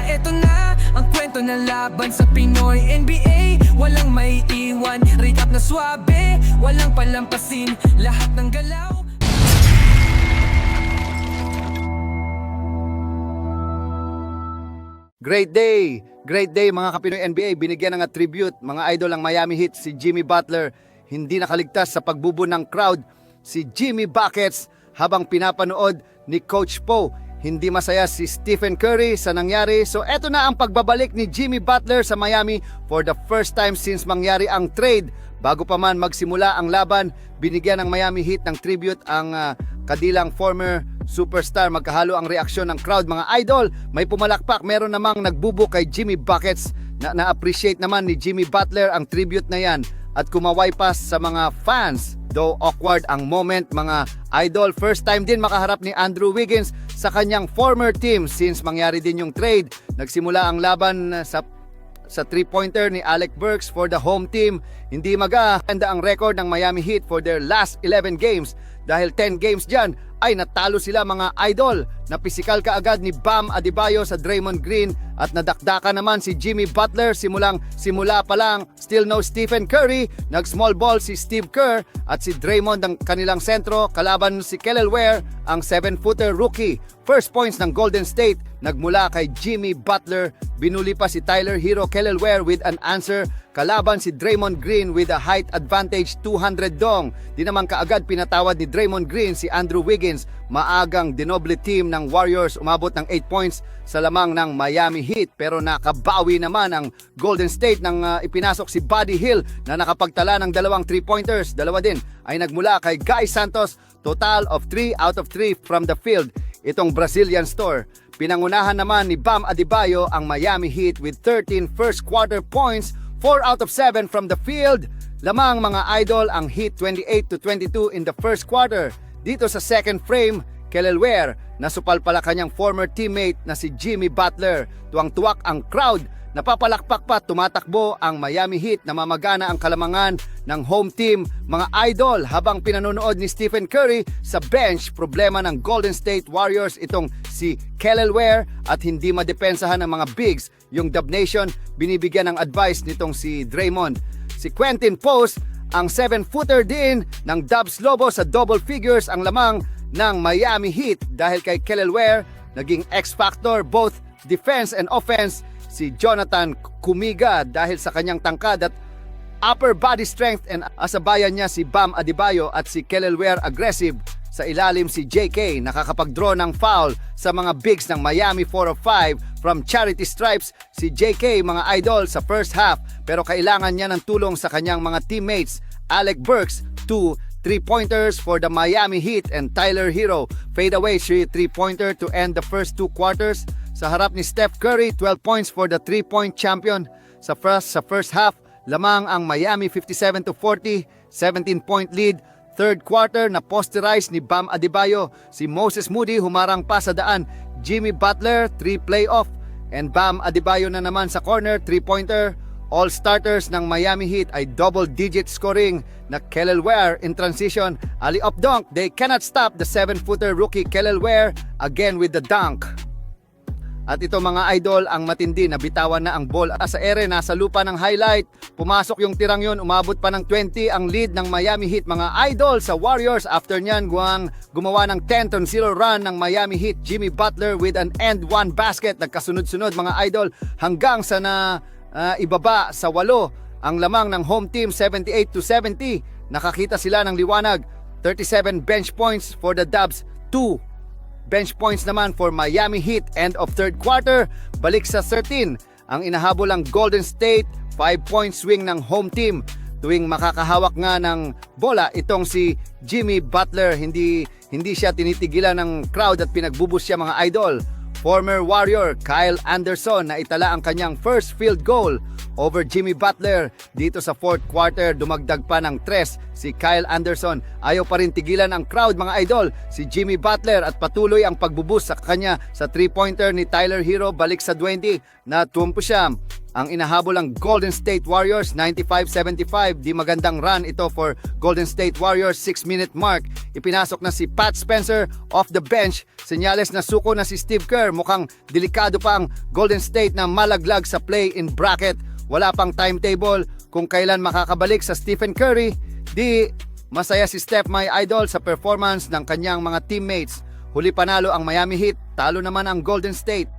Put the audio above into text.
eto na ang kwento ng laban sa Pinoy NBA. Walang maiiwan, recap na swabe, walang palampasin, lahat ng galaw. Great day mga kapinoy NBA. Binigyan ng tribute mga idol ang Miami Heat si Jimmy Butler. Hindi nakaligtas sa pagbubo ng crowd si Jimmy Buckets habang pinapanood ni Coach Poe. Hindi masaya si Stephen Curry sa nangyari. So eto na ang pagbabalik ni Jimmy Butler sa Miami for the first time since mangyari ang trade. Bago pa man magsimula ang laban, binigyan ng Miami Heat ng tribute ang kadilang former superstar. Magkahalo ang reaksyon ng crowd mga idol. May pumalakpak, meron namang nagbubo kay Jimmy Buckets. Na-appreciate naman ni Jimmy Butler ang tribute na yan at kumaway pa sa mga fans. Though awkward ang moment mga idol, first time din makaharap ni Andrew Wiggins sa kanyang former team since mangyari din yung trade. Nagsimula ang laban sa 3-pointer ni Alec Burks for the home team. Hindi maganda ang record ng Miami Heat for their last 11 games. Dahil 10 games dyan ay natalo sila mga idol. Napisikal kaagad ni Bam Adebayo sa Draymond Green at nadakdaka naman si Jimmy Butler. Simula pa lang, still no Stephen Curry. Nag-small ball si Steve Kerr at si Draymond ang kanilang sentro. Kalaban si Kelly Ware, ang 7-footer rookie. First points ng Golden State nagmula kay Jimmy Butler. Binuli pa si Tyler Hero Kelly Ware with an answer. Kalaban si Draymond Green with a height advantage 200 dong. Di naman kaagad pinatawad ni Draymond Green si Andrew Wiggins. Maagang dinoble team ng Warriors, umabot ng 8 points sa lamang ng Miami Heat. Pero nakabawi naman ang Golden State nang ipinasok si Buddy Hield na nakapagtala ng dalawang 3-pointers. Dalawa din ay nagmula kay Guy Santos. Total of 3 out of 3 from the field. Itong Brazilian store. Pinangunahan naman ni Bam Adebayo ang Miami Heat with 13 first quarter points, 4 out of 7 from the field. Lamang mga idol ang Heat 28-22 in the first quarter. Dito sa second frame, Kelly Ware nasupal pala kanyang former teammate na si Jimmy Butler. Tuwang-tuwak ang crowd. Napapalakpak pa, tumatakbo ang Miami Heat. Namamagana ang kalamangan ng home team mga idol habang pinanonood ni Stephen Curry sa bench. Problema ng Golden State Warriors itong si Kelly Ware at hindi madepensahan ng mga bigs. Yung Dub Nation binibigyan ng advice nitong si Draymond. Si Quentin Post, ang 7-footer din ng Dubs Lobo sa double figures ang lamang ng Miami Heat dahil kay Kelly Ware naging X-factor both defense and offense si Jonathan Kumiga dahil sa kanyang tangkad at upper body strength and asabayan niya si Bam Adebayo at si Kelly Ware aggressive. Sa ilalim si JK nakakapag-draw ng foul sa mga bigs ng Miami 4 of 5 from charity stripes. Si JK mga idol sa first half pero kailangan niya ng tulong sa kanyang mga teammates. Alec Burks 2 3-pointers for the Miami Heat and Tyler Hero fadeaway 3-pointer to end the first 2 quarters. Sa harap ni Steph Curry 12 points for the 3-point champion. Sa first half lamang ang Miami 57-40 17-point lead. Third quarter na posterize ni Bam Adebayo. Si Moses Moody humarang pa sa daan. Jimmy Butler 3 playoff and Bam Adebayo na naman sa corner 3-pointer. All starters ng Miami Heat ay double-digit scoring na Kelly Ware in transition. Alley-oop dunk. They cannot stop the 7-footer rookie Kelly Ware again with the dunk. At ito mga idol, ang matindi, nabitawan na ang ball sa ere, nasa lupa ng highlight. Pumasok yung tirang yun, umabot pa ng 20 ang lead ng Miami Heat mga idol sa Warriors. After nyan, gumawa ng 10-0 run ng Miami Heat. Jimmy Butler with an end one basket. Nagkasunod-sunod mga idol hanggang sa ibaba sa 8 ang lamang ng home team 78-70. Nakakita sila ng liwanag. 37 bench points for the Dubs, 2 bench points naman for Miami Heat. End of third quarter, balik sa 13 ang inahabol ang Golden State. 5-point swing ng home team. Tuwing makakahawak nga ng bola itong si Jimmy Butler, hindi siya tinitigilan ng crowd at pinagbubus siya mga idol. Former Warrior Kyle Anderson na itala ang kanyang first field goal over Jimmy Butler dito sa fourth quarter. Dumagdag pa ng 3 si Kyle Anderson. Ayaw pa rin tigilan ang crowd mga idol, si Jimmy Butler at patuloy ang pagbubus sa kanya sa 3-pointer ni Tyler Hero balik sa 20 na tumpo siya. Ang inahabol ang Golden State Warriors 95-75, di magandang run ito for Golden State Warriors. 6-minute mark, ipinasok na si Pat Spencer off the bench. Senyales na suko na si Steve Kerr, mukhang delikado pa ang Golden State na malaglag sa play-in bracket. Wala pang timetable kung kailan makakabalik sa Stephen Curry. Di masaya si Steph my idol sa performance ng kanyang mga teammates. Huli panalo ang Miami Heat, talo naman ang Golden State.